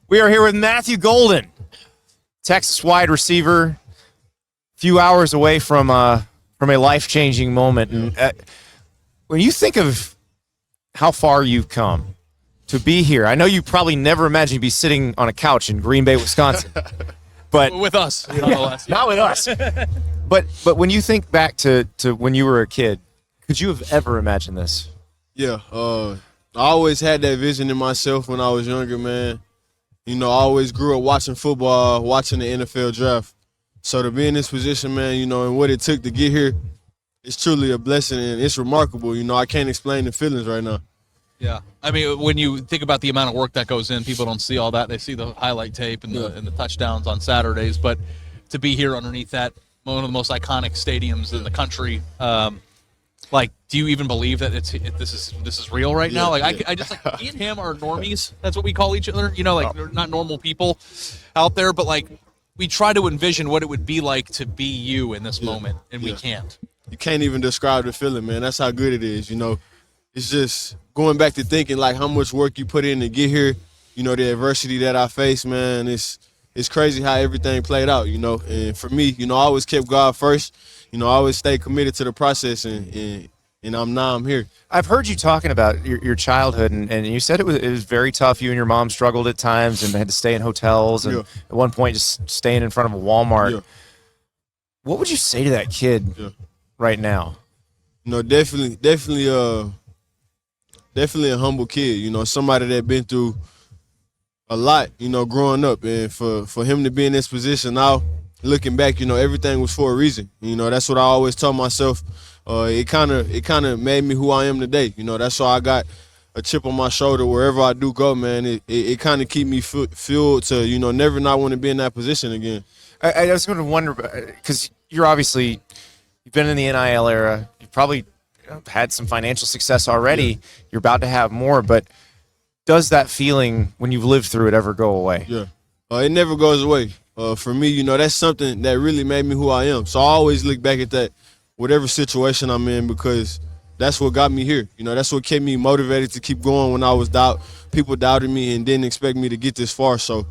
We are here with Matthew Golden, Texas wide receiver, a few hours away from a life-changing moment. And when you think of how far you've come to be here, I know you probably never imagined you'd be sitting on a couch in Green Bay, Wisconsin. But with us, not with us. But when you think back to when you were a kid, could you have ever imagined this? Yeah, I always had that vision in myself when I was younger, man. You know, I always grew up watching football, watching the NFL draft. So to be in this position, man, you know, and what it took to get here, it's truly a blessing and it's remarkable. You know, I can't explain the feelings right now. Yeah, I mean, when you think about the amount of work that goes in, people don't see all that. They see the highlight tape and the touchdowns on Saturdays, but to be here underneath that, one of the most iconic stadiums in the country, like, do you even believe that this is real right now? Like, I just, like, me and him are normies. That's what we call each other. You know, like, they're not normal people out there, but, like, we try to envision what it would be like to be you in this moment, and we can't. You can't even describe the feeling, man. That's how good it is, you know. It's just going back to thinking, like, how much work you put in to get here, you know, the adversity that I faced, man. It's crazy how everything played out, you know. And for me, you know, I always kept God first. You know, I always stayed committed to the process, and now I'm here. I've heard you talking about your childhood, and you said it was very tough. You and your mom struggled at times and had to stay in hotels, and at one point just staying in front of a Walmart. Yeah. What would you say to that kid right now? You know, definitely a humble kid. You know, somebody that been through a lot, you know, growing up, and for him to be in this position now, looking back, you know, everything was for a reason. You know, that's what I always tell myself. It kind of made me who I am today. You know, that's why I got a chip on my shoulder wherever I do go, man. It kind of keep me fueled to, you know, never not want to be in that position again. I was going to wonder, because you've been in the NIL era. You've probably had some financial success already. Yeah. You're about to have more, but does that feeling when you've lived through it ever go away? Yeah, it never goes away. For me, you know, that's something that really made me who I am. So I always look back at that, whatever situation I'm in, because that's what got me here. You know, that's what kept me motivated to keep going when I was people doubted me and didn't expect me to get this far. So,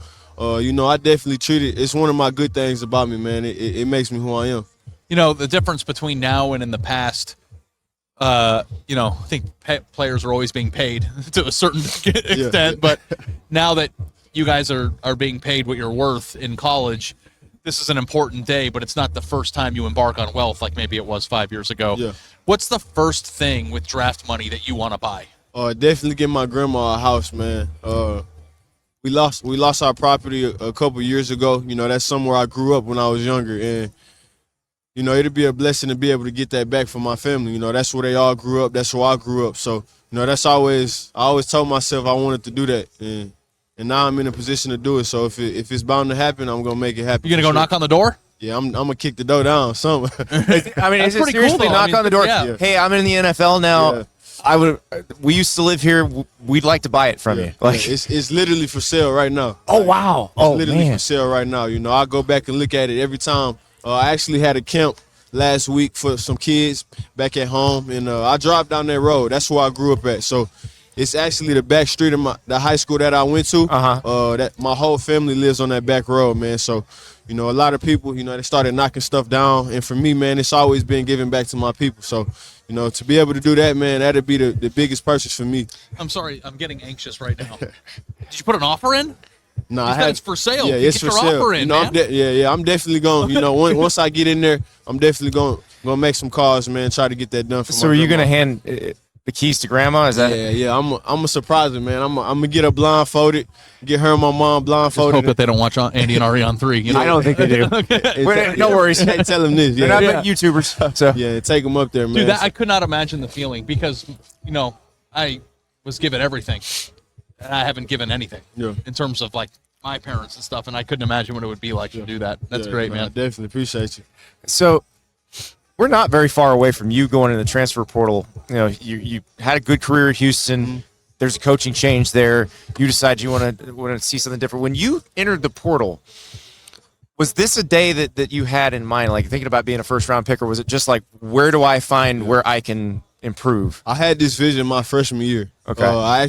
you know, I definitely treat it. It's one of my good things about me, man. It makes me who I am. You know, the difference between now and in the past, you know, I think players are always being paid to a certain extent, but now that you guys are being paid what you're worth in college, this is an important day, but it's not the first time you embark on wealth like maybe it was 5 years ago. Yeah. What's the first thing with draft money that you want to buy? Definitely get my grandma a house, man. We lost our property a couple years ago. You know, that's somewhere I grew up when I was younger, and you know, it'd be a blessing to be able to get that back for my family. You know, that's where they all grew up. That's where I grew up. So, you know, I always told myself I wanted to do that, and now I'm in a position to do it. So if it's bound to happen, I'm gonna make it happen. You gonna go knock on the door? Yeah, I'm gonna kick the door down. I mean, is it seriously knock on the door? Yeah. Hey, I'm in the NFL now. Yeah. We used to live here. We'd like to buy it from you. Like, it's literally for sale right now. Oh wow! It's literally for sale right now. You know, I go back and look at it every time. I actually had a camp last week for some kids back at home, and I drive down that road. That's where I grew up at. So it's actually the back street of the high school that I went to. That my whole family lives on that back road, man. So, you know, a lot of people, you know, they started knocking stuff down, and for me, man, it's always been giving back to my people. So, you know, to be able to do that, man, that'd be the biggest purchase for me. I'm sorry, I'm getting anxious right now. Did you put an offer in? No, it's for sale. Yeah, it's for sale. Offer in, you know, I'm definitely going. You know, once I get in there, I'm definitely going make some calls, man. Try to get that done. So, are you going to hand the keys to Grandma? Is that? Yeah. I'm a surprise her, man. I'm gonna get her blindfolded, get her and my mom blindfolded. Just hope that they don't watch Andy and Ari on 3. You know? I don't think they do. Okay. No worries. Hey, tell them this. They're not big YouTubers. So yeah, take them up there, man. Dude, I could not imagine the feeling because, you know, I was given everything, and I haven't given anything in terms of like my parents and stuff, and I couldn't imagine what it would be like to do that. That's great, man. I definitely appreciate you. So we're not very far away from you going in the transfer portal. You know, you had a good career at Houston. Mm-hmm. There's a coaching change there. You decide you want to see something different. When you entered the portal, was this a day that you had in mind, like thinking about being a first-round pick, or was it just like, where do I find where I can improve? I had this vision my freshman year. Okay. I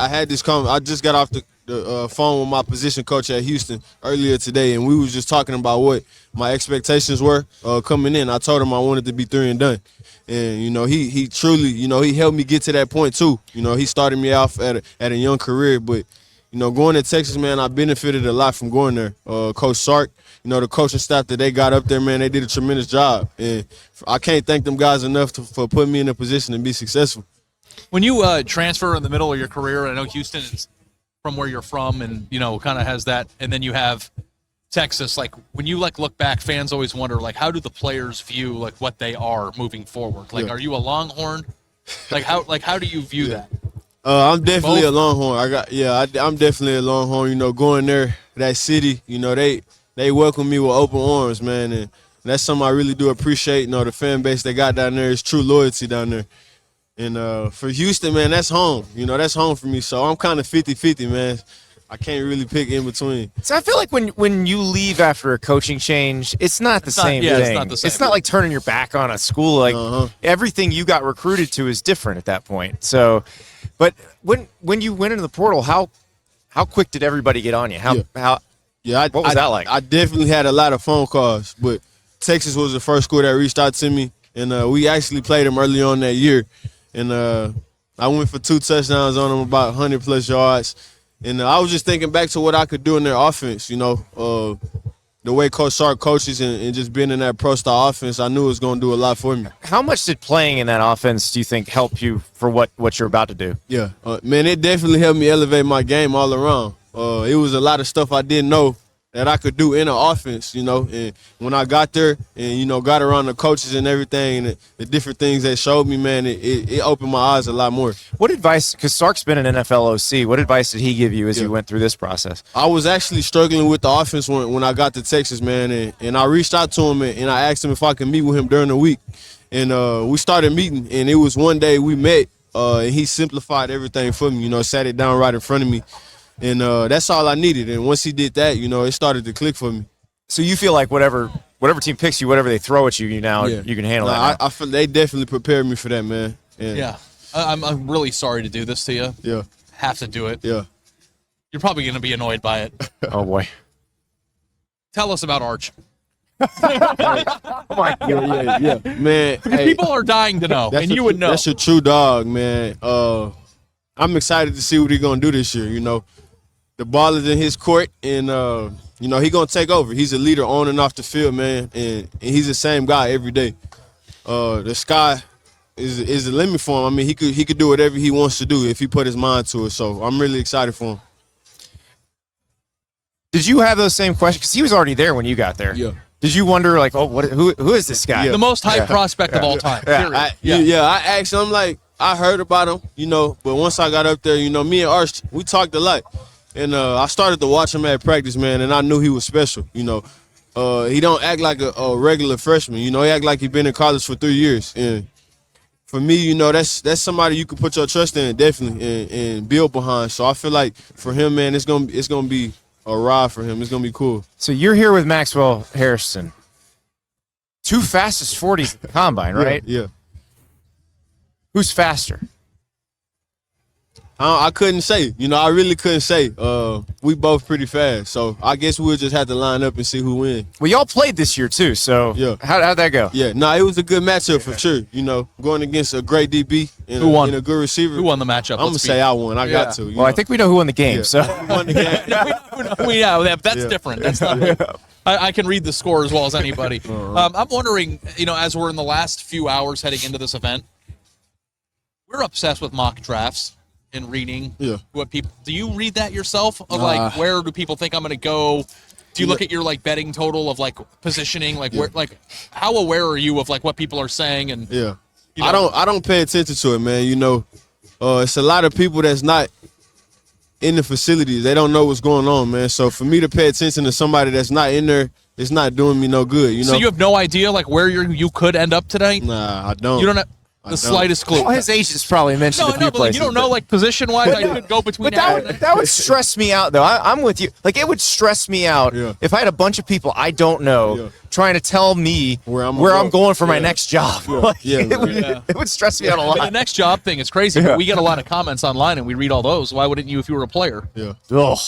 had this I just got off the phone with my position coach at Houston earlier today, and we was just talking about what my expectations were coming in. I told him I wanted to be 3 and done, and he truly he helped me get to that point too. He started me off at a young career, but going to Texas, man, I benefited a lot from going there. Coach Sark, the coaching staff that they got up there, man, they did a tremendous job, and I can't thank them guys enough for putting me in a position to be successful. When you transfer in the middle of your career, I know Houston is from where you're from, and kind of has that, and then you have Texas. Like when you look back, fans always wonder how do the players view what they are moving forward? Are you a Longhorn? How do you view that? I'm definitely a Longhorn. I'm definitely a Longhorn. Going there, that city, they welcome me with open arms, man, and that's something I really do appreciate. The fan base they got down there is true loyalty down there. And for Houston, man, that's home. That's home for me. So I'm kind of 50-50, man. I can't really pick in between. So I feel like when you leave after a coaching change, it's not the same thing. It's not the same. It's not like turning your back on a school. Everything you got recruited to is different at that point. So, but when you went into the portal, how quick did everybody get on you? What was that like? I definitely had a lot of phone calls, but Texas was the first school that reached out to me, and we actually played them early on that year. And I went for 2 touchdowns on them, about 100+ yards. And I was just thinking back to what I could do in their offense, the way Coach Sark coaches and just being in that pro-style offense, I knew it was going to do a lot for me. How much did playing in that offense, do you think, help you for what you're about to do? Yeah, man, it definitely helped me elevate my game all around. It was a lot of stuff I didn't know that I could do in an offense, and when I got there and, got around the coaches and everything and the different things they showed me, man, it opened my eyes a lot more. What advice, because Sark's been an NFL OC, what advice did he give you as you went through this process? I was actually struggling with the offense when I got to Texas, man, and I reached out to him and I asked him if I could meet with him during the week. And we started meeting, and it was one day we met, and he simplified everything for me, sat it down right in front of me. And that's all I needed. And once he did that, it started to click for me. So you feel like whatever team picks you, whatever they throw at you, you can handle that. I feel they definitely prepared me for that, man. Yeah. I'm really sorry to do this to you. Yeah. Have to do it. Yeah. You're probably going to be annoyed by it. Oh, boy. Tell us about Arch. Oh, my God. Yeah. Man. People are dying to know, and you would know. That's a true dog, man. I'm excited to see what he's going to do this year, The ball is in his court, and, he's going to take over. He's a leader on and off the field, man, and he's the same guy every day. The sky is the limit for him. I mean, he could do whatever he wants to do if he put his mind to it, so I'm really excited for him. Did you have those same questions? Because he was already there when you got there. Yeah. Did you wonder, who is this guy? The most hyped prospect of all time. I asked him, I heard about him, but once I got up there, me and Arch, we talked a lot. And I started to watch him at practice, man, and I knew he was special, He don't act like a regular freshman, He act like he been in college for 3 years. And for me, that's somebody you can put your trust in, definitely, and build behind. So I feel like for him, man, it's gonna be a ride for him. It's gonna be cool. So you're here with Maxwell Harrison. 2 fastest 40s at the combine, right? Yeah. Who's faster? I couldn't say. I really couldn't say. We both pretty fast, so I guess we'll just have to line up and see who wins. Well, y'all played this year too, so yeah. How'd that go? Yeah, it was a good matchup for sure. Going against a great DB and, who won? And a good receiver. Who won the matchup? I'm gonna say I won. I got to. Well, I think we know who won the game. Yeah. So Who won the game? That's different. That's not. I can read the score as well as anybody. I'm wondering, as we're in the last few hours heading into this event, we're obsessed with mock drafts and reading what people. Do you read that yourself? Of where do people think I'm going to go? Do you look at your betting total of positioning? Where how aware are you of what people are saying? And I don't pay attention to it, man. It's a lot of people that's not in the facilities. They don't know what's going on, man. So for me to pay attention to somebody that's not in there, it's not doing me no good. So you have no idea where you could end up today? Nah, I don't. You don't have. The slightest clue. Well, his agent's probably mentioned No, a I few know, but like, places. you don't know, like, position-wise, I could go between But now and that, then. that would stress me out, though. I'm with you. Like, it would stress me out if I had a bunch of people I don't know trying to tell me where I'm going for my next job. Like, it would stress me out a lot. But the next job thing is crazy. But we get a lot of comments online, and we read all those. Why wouldn't you if you were a player? Yeah. Ugh.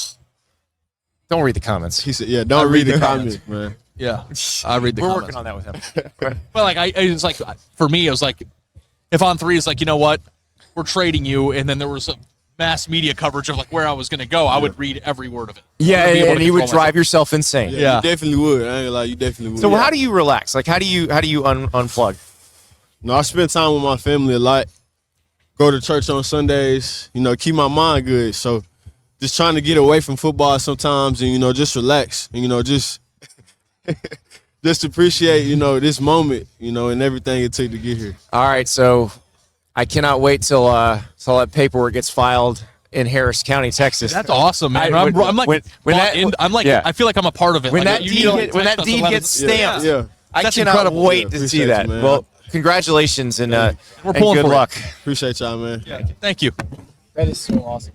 Don't read the comments. He said, "Yeah, don't read the comments, man." Yeah, I read the We're comments. working on that with him. Well, like, it was like, for me, it was like, if On3 is like, you know what, we're trading you, and then there was a mass media coverage of like where I was going to go, I would read every word of it. Yeah, I would be able and to you would control drive yourself insane. Yeah, you definitely would. I ain't gonna lie, you definitely would. So how do you relax? Like, how do you unplug? No, I spend time with my family a lot. Go to church on Sundays. You know, keep my mind good. So, just trying to get away from football sometimes, and just relax, and just just appreciate this moment, and everything it took to get here. All right, so I cannot wait till that paperwork gets filed in Harris County, Texas. That's awesome, man. I'm like, I feel like I'm a part of it. When like, that deed gets stamped, I That's cannot incredible. wait to see that. You, man. Well, congratulations and We're pulling good for it. luck. Appreciate y'all, man. Thank you. That is so awesome.